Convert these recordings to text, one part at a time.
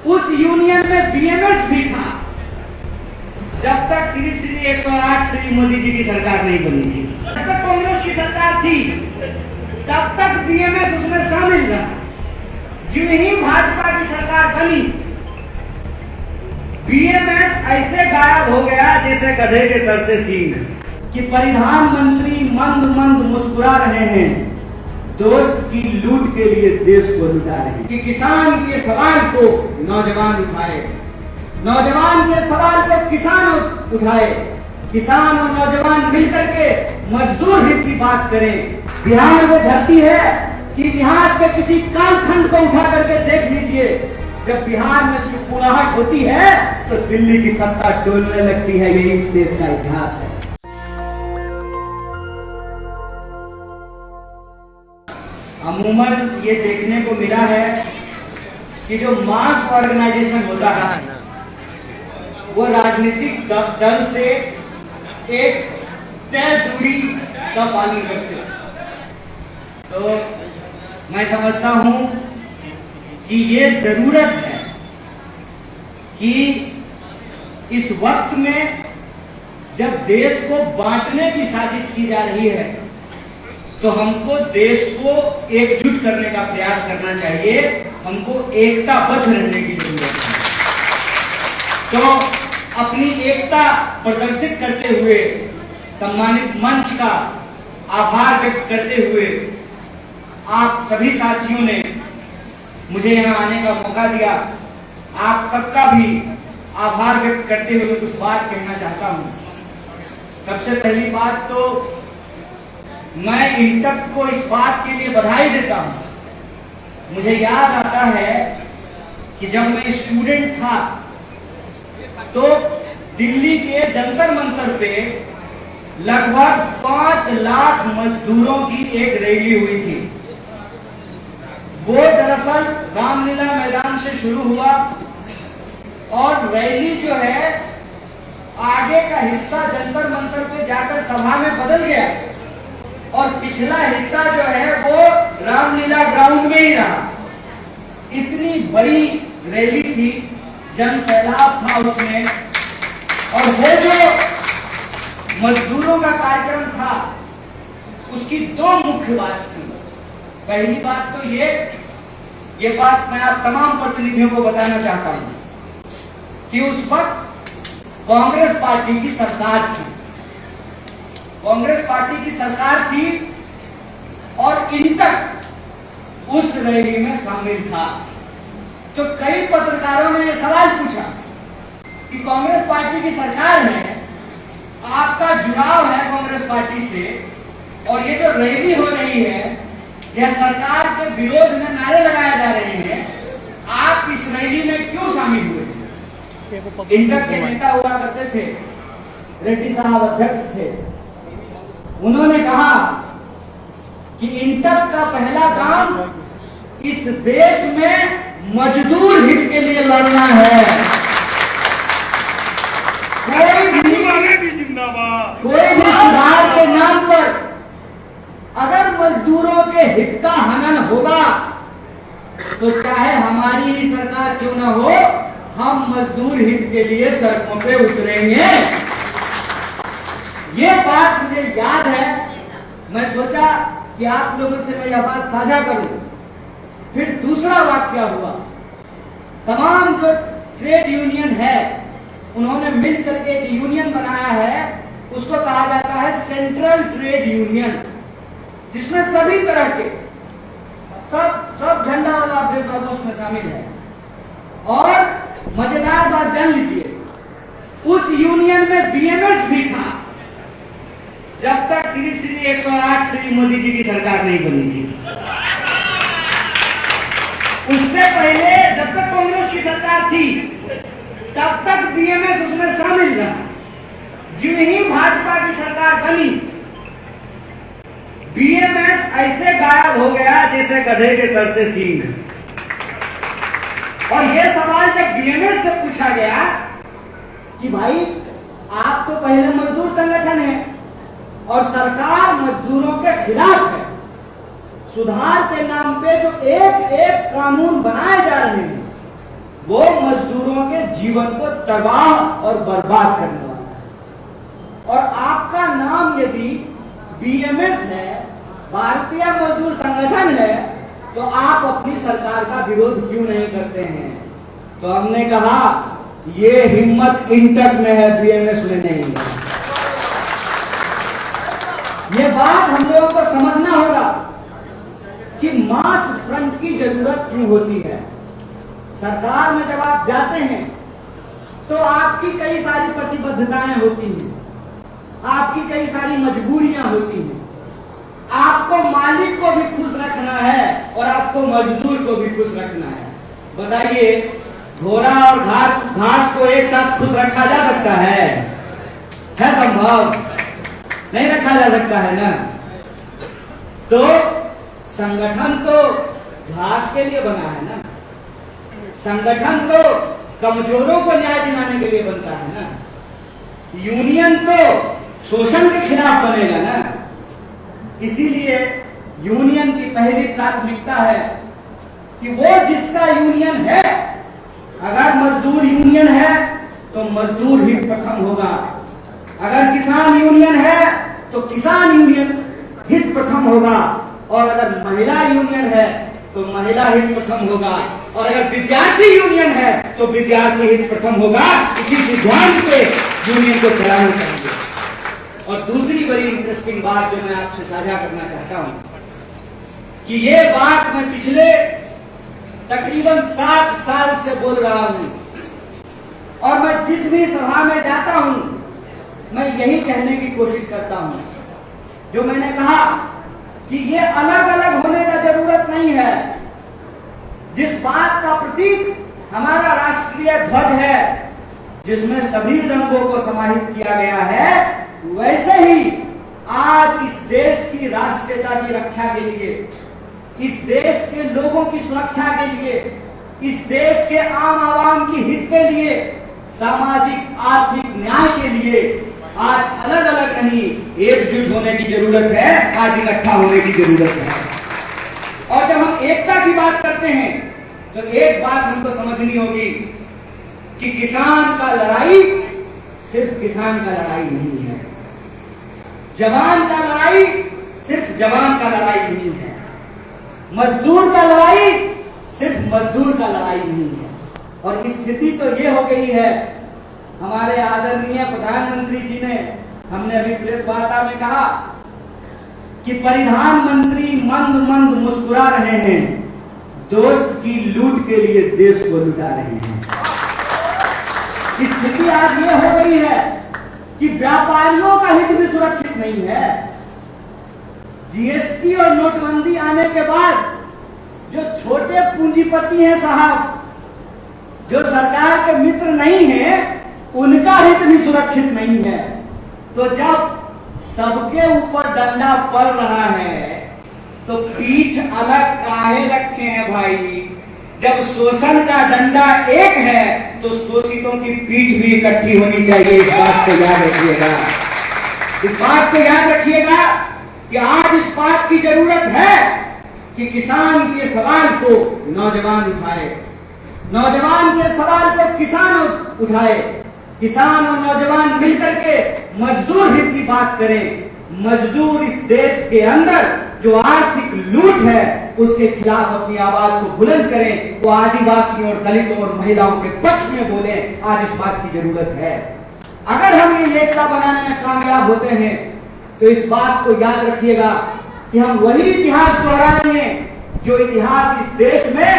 उस यूनियन में बीएमएस भी था जब तक श्री 108 श्री मोदी जी की सरकार नहीं बनी थी। जब तक कांग्रेस की सरकार थी तब तक बीएमएस उसमें शामिल रहा। जो ही भाजपा की सरकार बनी, बीएमएस ऐसे गायब हो गया जैसे गधे के सर से सींग। कि प्रधानमंत्री मंद मंद मुस्कुरा रहे हैं, दोस्त की लूट के लिए देश को लुटा रहे हैं। कि किसान के सवाल को नौजवान उठाए, नौजवान के सवाल को किसान उठाए, किसान और नौजवान मिलकर के मजदूर हित की बात करें। बिहार में धरती है कि इतिहास के किसी कालखंड को उठा करके देख लीजिए, जब बिहार में सुकुनाहट होती है तो दिल्ली की सत्ता डोलने लगती है। यही इस देश का इतिहास है। अमूमन ये देखने को मिला है कि जो मास ऑर्गेनाइजेशन होता है वो राजनीतिक दल से एक तय दूरी का पालन करते हैं। तो मैं समझता हूं कि ये जरूरत है कि इस वक्त में जब देश को बांटने की साजिश की जा रही है तो हमको देश को एकजुट करने का प्रयास करना चाहिए। हमको एकताबद्ध रहने की जरूरत है। तो अपनी एकता प्रदर्शित करते हुए, सम्मानित मंच का आभार व्यक्त करते हुए, आप सभी साथियों ने मुझे यहां आने का मौका दिया। आप सबका भी आभार व्यक्त करते हुए कुछ बात कहना चाहता हूं। सबसे पहली बात तो मैं इंटक को इस बात के लिए बधाई देता हूं। मुझे याद आता है कि जब मैं स्टूडेंट था तो दिल्ली के जंतर मंतर पे लगभग 5 लाख मजदूरों की एक रैली हुई थी। वो दरअसल रामलीला मैदान से शुरू हुआ और रैली जो है आगे का हिस्सा जंतर मंतर पे जाकर सभा में बदल गया और पिछला हिस्सा जो है वो रामलीला ग्राउंड में ही रहा। इतनी बड़ी रैली थी, जन सैलाब था उसमें। और वो जो मजदूरों का कार्यक्रम था उसकी 2 मुख्य बात थी। पहली बात तो ये बात मैं आप तमाम प्रतिनिधियों को बताना चाहता हूं कि उस वक्त कांग्रेस पार्टी की सरकार थी। कांग्रेस पार्टी की सरकार थी और इंटक उस रैली में शामिल था। तो कई पत्रकारों ने यह सवाल पूछा कि कांग्रेस पार्टी की सरकार में आपका जुड़ाव है कांग्रेस पार्टी से और ये जो रैली हो रही है यह सरकार के विरोध में नारे लगाए जा रहे हैं, आप इस रैली में क्यों शामिल हुए? इंटक के नेता हुआ करते थे, रेड्डी साहब अध्यक्ष थे। उन्होंने कहा कि इंटक का पहला काम इस देश में मजदूर हित के लिए लड़ना है। कोई भी सुधार के नाम पर अगर मजदूरों के हित का हनन होगा तो चाहे हमारी ही सरकार क्यों ना हो, हम मजदूर हित के लिए सड़कों पे उतरेंगे। ये बात मुझे याद है। मैं सोचा कि आप लोगों से मैं यह बात साझा करूं। फिर दूसरा वाक्य हुआ, तमाम जो ट्रेड यूनियन है उन्होंने मिलकर के एक यूनियन बनाया है, उसको कहा जाता है सेंट्रल ट्रेड यूनियन, जिसमें सभी तरह के सब झंडा वाला बाबू उसमें शामिल है। और मजेदार बात जान लीजिए, उस यूनियन में बीएमएस भी था जब तक श्री 108 श्री मोदी जी की सरकार नहीं बनी थी। उससे पहले जब तक कांग्रेस की सरकार थी तब तक बीएमएस उसमें शामिल रहा। जो ही भाजपा की सरकार बनी, बीएमएस ऐसे गायब हो गया जैसे गधे के सर से सींग। और यह सवाल जब बीएमएस से पूछा गया कि भाई आप तो पहले मजदूर संगठन है और सरकार मजदूरों के खिलाफ है, सुधार के नाम पे जो एक एक कानून बनाए जा रहे हैं वो मजदूरों के जीवन को तबाह और बर्बाद करने वाला है। और आपका नाम यदि बीएमएस है, भारतीय मजदूर संगठन है, तो आप अपनी सरकार का विरोध क्यों नहीं करते हैं? तो हमने कहा ये हिम्मत इंटक में है, बीएमएस में नहीं है। ये बात हम लोगों को समझना होगा कि मास फ्रंट की जरूरत क्यों होती है। सरकार में जब आप जाते हैं तो आपकी कई सारी प्रतिबद्धताएं होती हैं, आपकी कई सारी मजबूरियां होती हैं। आपको मालिक को भी खुश रखना है और आपको मजदूर को भी खुश रखना है। बताइए, घोड़ा और घास को एक साथ खुश रखा जा सकता है संभव? नहीं रखा जा सकता है ना। तो संगठन तो घास के लिए बना है ना, संगठन तो कमजोरों को न्याय दिलाने के लिए बनता है ना, यूनियन तो शोषण के खिलाफ बनेगा ना। इसीलिए यूनियन की पहली प्राथमिकता है कि वो जिसका यूनियन है, अगर मजदूर यूनियन है तो मजदूर ही प्रथम होगा, अगर किसान यूनियन है तो किसान यूनियन हित प्रथम होगा, और अगर महिला यूनियन है तो महिला हित प्रथम होगा, और अगर विद्यार्थी यूनियन है तो विद्यार्थी हित प्रथम होगा। इसी सिद्धांत पे यूनियन को चलाना चाहिए। और दूसरी बड़ी इंटरेस्टिंग बात जो मैं आपसे साझा करना चाहता हूं कि ये बात मैं पिछले तकरीबन 7 साल से बोल रहा हूं, और मैं जिस भी सभा में जाता हूं मैं यही कहने की कोशिश करता हूं, जो मैंने कहा कि ये अलग अलग होने का जरूरत नहीं है। जिस बात का प्रतीक हमारा राष्ट्रीय ध्वज है, जिसमें सभी रंगों को समाहित किया गया है, वैसे ही आज इस देश की राष्ट्रीयता की रक्षा के लिए, इस देश के लोगों की सुरक्षा के लिए, इस देश के आम आवाम की हित के लिए, सामाजिक आर्थिक न्याय के लिए आज अलग अलग नहीं, एकजुट होने की जरूरत है, आज इकट्ठा होने की जरूरत है। और जब हम एकता की बात करते हैं तो एक बात हमको समझनी होगी कि किसान का लड़ाई सिर्फ किसान का लड़ाई नहीं है, जवान का लड़ाई सिर्फ जवान का लड़ाई नहीं है, मजदूर का लड़ाई सिर्फ मजदूर का लड़ाई नहीं है। और स्थिति तो ये हो गई है, हमारे आदरणीय प्रधानमंत्री जी ने, हमने अभी प्रेस वार्ता में कहा कि प्रधानमंत्री मंद मंद मुस्कुरा रहे हैं, दोस्त की लूट के लिए देश को लुटा रहे हैं। स्थिति आज ये हो गई है कि व्यापारियों का हित भी सुरक्षित नहीं है। जीएसटी और नोटबंदी आने के बाद जो छोटे पूंजीपति हैं साहब, जो सरकार के मित्र नहीं हैं, उनका हित भी सुरक्षित नहीं है। तो जब सबके ऊपर डंडा पड़ रहा है तो पीठ अलग काहे रखे हैं भाई? जब शोषण का डंडा एक है तो शोषितों की पीठ भी इकट्ठी होनी चाहिए। इस बात को याद रखिएगा, इस बात को याद रखिएगा कि आज इस बात की जरूरत है कि किसान के सवाल को नौजवान उठाए, नौजवान के सवाल को किसान उठाए, किसान और नौजवान मिलकर के मजदूर हित की बात करें। मजदूर इस देश के अंदर जो आर्थिक लूट है उसके खिलाफ अपनी आवाज को बुलंद करें, वो आदिवासियों और दलितों और महिलाओं के पक्ष में बोले। आज इस बात की जरूरत है। अगर हम ये एकता बनाने में कामयाब होते हैं तो इस बात को याद रखिएगा कि हम वही इतिहास दोहराएंगे जो इतिहास इस देश में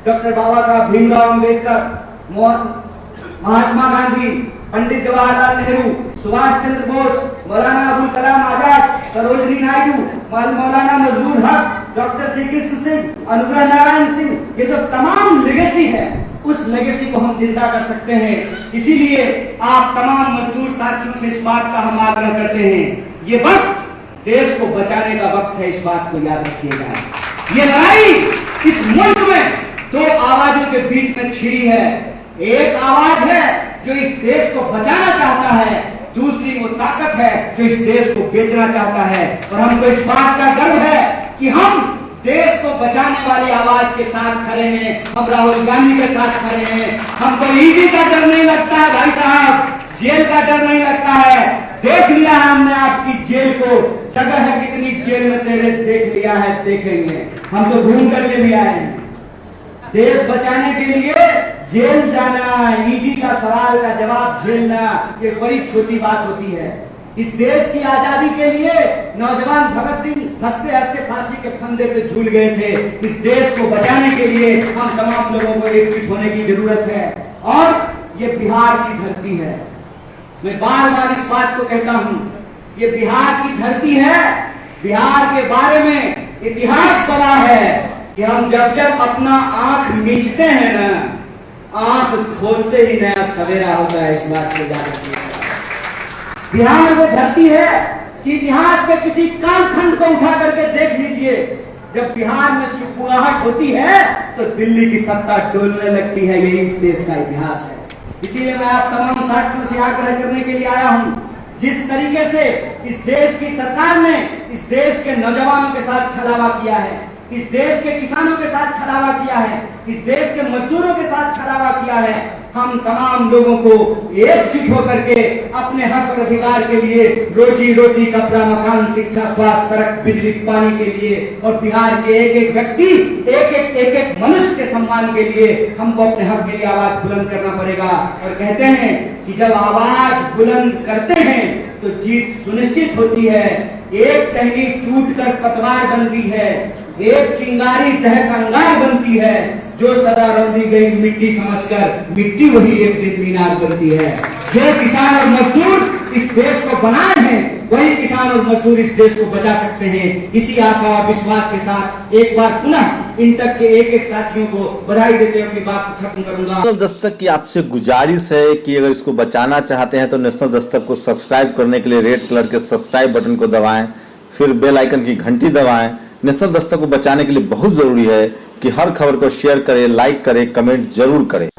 डॉक्टर बाबा साहब भीमराव अंबेडकर, महात्मा गांधी, पंडित जवाहरलाल नेहरू, सुभाष चंद्र बोस, मौलाना अबुल कलाम आजाद, सरोजनी नायडू, मौलाना मजदूर हक, डॉक्टर श्री कृष्ण सिंह, अनुग्रह नारायण सिंह, ये जो तमाम लेगेसी है, उस लेगेसी को हम जिंदा कर सकते हैं। इसीलिए आप तमाम मजदूर साथियों से इस बात का हम आग्रह करते हैं, ये वक्त देश को बचाने का वक्त है। इस बात को याद रखिएगा। ये लड़ाई इस मुल्क में दो आवाजों के बीच में छिड़ी है। एक आवाज है जो इस देश को बचाना चाहता है, दूसरी वो ताकत है जो इस देश को बेचना चाहता है। और हमको इस बात का गर्व है कि हम देश को बचाने वाली आवाज के साथ खड़े हैं। हम राहुल गांधी के साथ खड़े हैं। हमको ईडी का डर नहीं लगता है भाई साहब, जेल का डर नहीं लगता है। देख लिया है हमने आपकी जेल को, जगह है कितनी जेल में तेरे, देख लिया है, देखेंगे। हम तो घूम करके भी आए हैं। देश बचाने के लिए जेल जाना, ईडी का सवाल का जवाब झेलना, ये बड़ी छोटी बात होती है। इस देश की आजादी के लिए नौजवान भगत सिंह हंसते हंसते फांसी के फंदे पे झूल गए थे। इस देश को बचाने के लिए हम तमाम लोगों को एकजुट होने की जरूरत है। और ये बिहार की धरती है, मैं बार बार इस बात को कहता हूं, ये बिहार की धरती है। बिहार के बारे में इतिहास बना है कि हम जब जब अपना आंख मीचते हैं ना, आंख खोलते ही नया सवेरा होता है। इस बात को याद रखिए। बिहार वो धरती है कि इतिहास के किसी कालखंड को उठा करके देख लीजिए, जब बिहार में सुकुराहट होती है तो दिल्ली की सत्ता डोलने लगती है। यही इस देश का इतिहास है। इसीलिए मैं आप तमाम साथियों से आग्रह करने के लिए आया हूं, जिस तरीके से इस देश की सरकार ने इस देश के नौजवानों के साथ छलावा किया है, इस देश के किसानों के साथ छलावा किया है, इस देश के मजदूरों के साथ छलावा किया है, हम तमाम लोगों को एकजुट होकर के अपने हक और अधिकार के लिए, रोजी रोटी, कपड़ा, मकान, शिक्षा, स्वास्थ्य, सड़क, बिजली, पानी के लिए और बिहार के एक एक व्यक्ति, एक एक मनुष्य के सम्मान के लिए हमको अपने हक के लिए आवाज बुलंद करना पड़ेगा। और कहते हैं कि जब आवाज बुलंद करते हैं तो जीत सुनिश्चित होती है। एक टहनी टूट कर पतवार बनती है, एक चिंगारी दहक अंगार बनती है, जो सदा रौंदी गई मिट्टी समझकर मिट्टी वही एक दिन मीनार बनती है। जो किसान और मजदूर इस देश को बनाए हैं, वही किसान और मजदूर इस देश को बचा सकते हैं। इसी आशा और विश्वास के साथ एक बार पुनः इंटक के एक एक साथियों को बधाई देते हुए अपनी बात को खत्म करूंगा। नेशनल दस्तक की आपसे गुजारिश है कि अगर इसको बचाना चाहते हैं तो नेशनल दस्तक को सब्सक्राइब करने के लिए रेड कलर के सब्सक्राइब बटन को दबाएं, फिर बेल आइकन की घंटी दबाएं। नेशनल दस्तक को बचाने के लिए बहुत जरूरी है कि हर खबर को शेयर करें, लाइक करें, कमेंट जरूर करें।